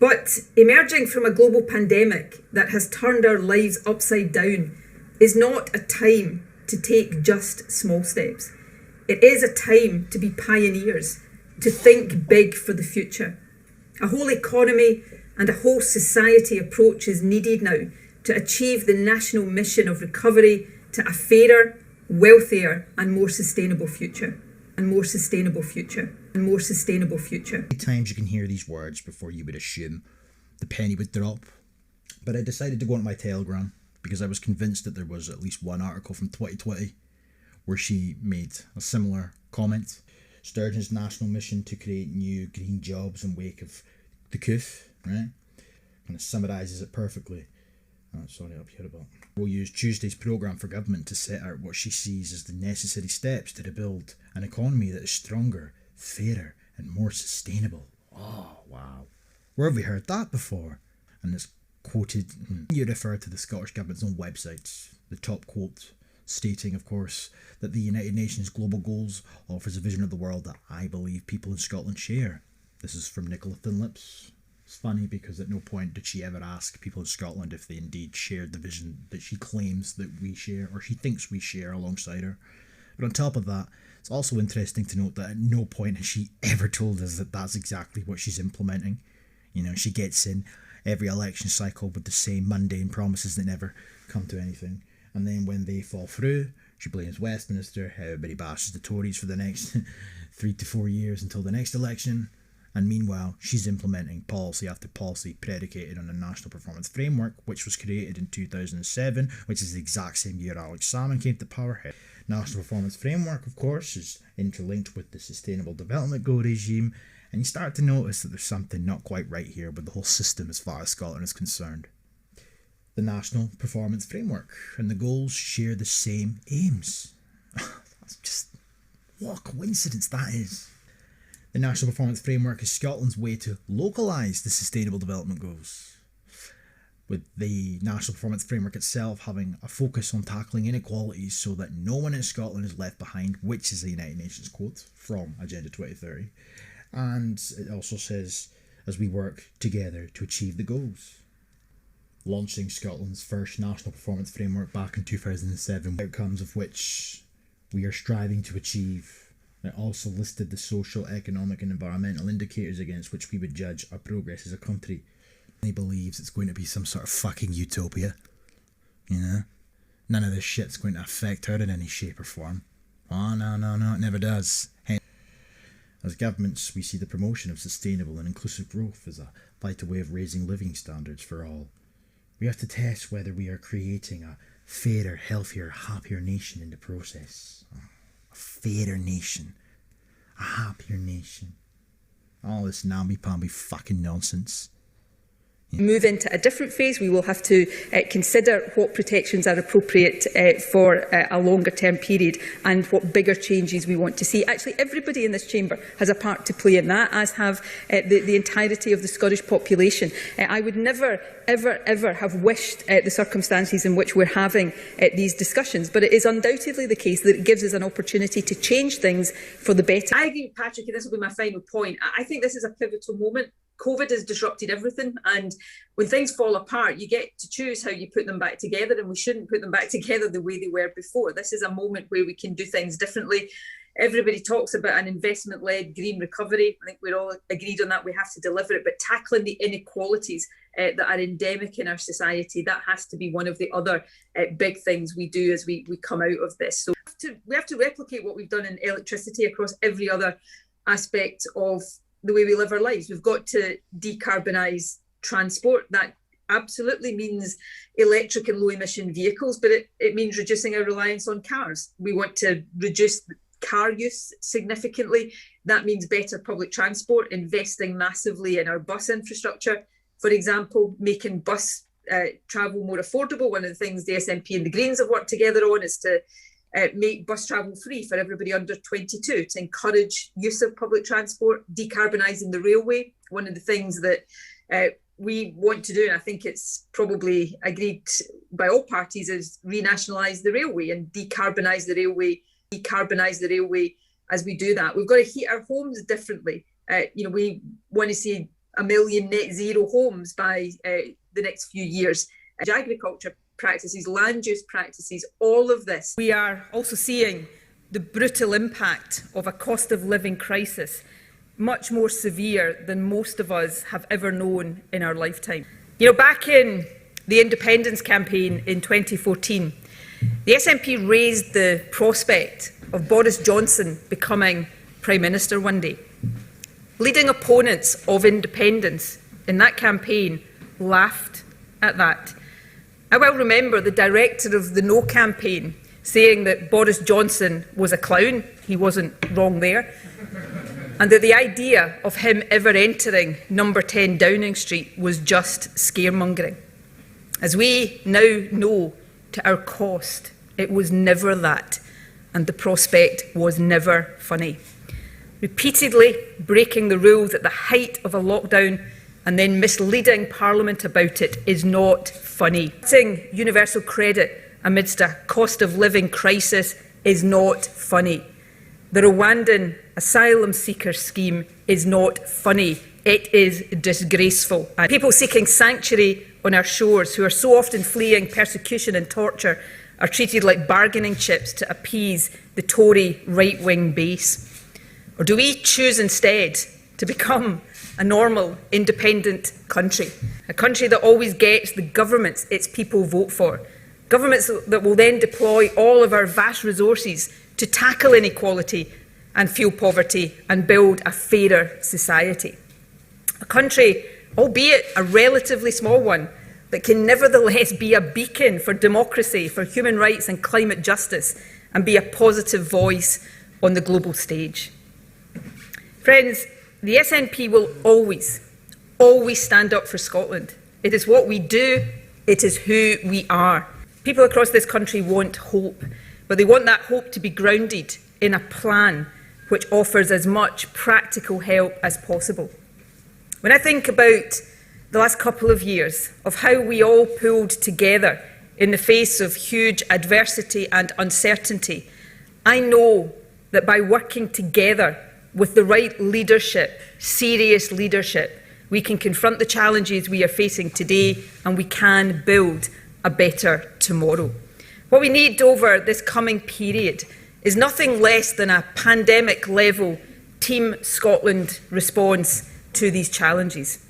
But emerging from a global pandemic that has turned our lives upside down is not a time to take just small steps. It is a time to be pioneers, to think big for the future. A whole economy and a whole society approach is needed now to achieve the national mission of recovery to a fairer, wealthier and more sustainable future. And more sustainable future. And more sustainable future. Many times you can hear these words before you would assume the penny would drop. But I decided to go on my Telegram because I was convinced that there was at least one article from 2020 where she made a similar comment. Sturgeon's national mission to create new green jobs in wake of the coup, right? Kind of summarises it perfectly. Oh, sorry, up here about. We'll use Tuesday's programme for government to set out what she sees as the necessary steps to rebuild an economy that is stronger, fairer and more sustainable. Oh, wow. Where have we heard that before? And it's quoted, you refer to the Scottish Government's own websites. The top quote stating, of course, that the United Nations Global Goals offers a vision of the world that I believe people in Scotland share. This is from Nicola Thinlips. It's funny because at no point did she ever ask people in Scotland if they indeed shared the vision that she claims that we share, or she thinks we share alongside her. But on top of that, it's also interesting to note that at no point has she ever told us that that's exactly what she's implementing. You know, she gets in every election cycle with the same mundane promises that never come to anything. And then when they fall through, she blames Westminster, everybody bashes the Tories for the next 3 to 4 years until the next election. And meanwhile, she's implementing policy after policy predicated on a National Performance Framework, which was created in 2007, which is the exact same year Alex Salmond came to power. National Performance Framework, of course, is interlinked with the Sustainable Development Goal regime, and you start to notice that there's something not quite right here with the whole system as far as Scotland is concerned. The National Performance Framework and the goals share the same aims. That's just, what a coincidence that is. The National Performance Framework is Scotland's way to localise the Sustainable Development Goals, with the National Performance Framework itself having a focus on tackling inequalities so that no one in Scotland is left behind, which is the United Nations quote from Agenda 2030. And it also says, as we work together to achieve the goals. Launching Scotland's first National Performance Framework back in 2007, outcomes of which we are striving to achieve. It also listed the social, economic and environmental indicators against which we would judge our progress as a country. He believes it's going to be some sort of fucking utopia. You know? None of this shit's going to affect her in any shape or form. Oh, no, it never does. As governments, we see the promotion of sustainable and inclusive growth as a vital way of raising living standards for all. We have to test whether we are creating a fairer, healthier, happier nation in the process. A fairer nation. A happier nation. All this namby-pamby fucking nonsense. Move into a different phase, we will have to consider what protections are appropriate for a longer term period and what bigger changes we want to see. Actually, everybody in this chamber has a part to play in that, as have the entirety of the Scottish population. I would never, ever have wished the circumstances in which we're having these discussions, but it is undoubtedly the case that it gives us an opportunity to change things for the better. I agree with Patrick, and this will be my final point. I think this is a pivotal moment. COVID has disrupted everything, and when things fall apart, you get to choose how you put them back together, and we shouldn't put them back together the way they were before. This is a moment where we can do things differently. Everybody talks about an investment-led green recovery. I think we're all agreed on that. We have to deliver it, but tackling the inequalities that are endemic in our society, that has to be one of the other big things we do as we come out of this. So we have to replicate what we've done in electricity across every other aspect of the way we live our lives. We've got to decarbonise transport. That absolutely means electric and low emission vehicles, but it means reducing our reliance on cars. We want to reduce car use significantly. That means better public transport, investing massively in our bus infrastructure. For example, making bus travel more affordable. One of the things the SNP and the Greens have worked together on is to make bus travel free for everybody under 22, to encourage use of public transport, decarbonising the railway. One of the things that we want to do, and I think it's probably agreed by all parties, is renationalise the railway and decarbonise the railway as we do that. We've got to heat our homes differently. We want to see 1 million net zero homes by the next few years. Agriculture practices, land use practices, all of this. We are also seeing the brutal impact of a cost of living crisis, much more severe than most of us have ever known in our lifetime. You know, back in the independence campaign in 2014, the SNP raised the prospect of Boris Johnson becoming Prime Minister one day. Leading opponents of independence in that campaign laughed at that. I well remember the director of the No campaign saying that Boris Johnson was a clown. He wasn't wrong there. And that the idea of him ever entering number 10 Downing Street was just scaremongering. As we now know to our cost, it was never that, and the prospect was never funny. Repeatedly breaking the rules at the height of a lockdown and then misleading Parliament about it is not funny. Cutting universal credit amidst a cost of living crisis is not funny. The Rwandan asylum seeker scheme is not funny. It is disgraceful. And people seeking sanctuary on our shores, who are so often fleeing persecution and torture, are treated like bargaining chips to appease the Tory right-wing base. Or do we choose instead to become a normal, independent country? A country that always gets the governments its people vote for. Governments that will then deploy all of our vast resources to tackle inequality and fuel poverty and build a fairer society. A country, albeit a relatively small one, that can nevertheless be a beacon for democracy, for human rights and climate justice, and be a positive voice on the global stage. Friends, the SNP will always stand up for Scotland. It is what we do, it is who we are. People across this country want hope, but they want that hope to be grounded in a plan which offers as much practical help as possible. When I think about the last couple of years of how we all pulled together in the face of huge adversity and uncertainty, I know that by working together with the right leadership, serious leadership, we can confront the challenges we are facing today and we can build a better tomorrow. What we need over this coming period is nothing less than a pandemic-level Team Scotland response to these challenges.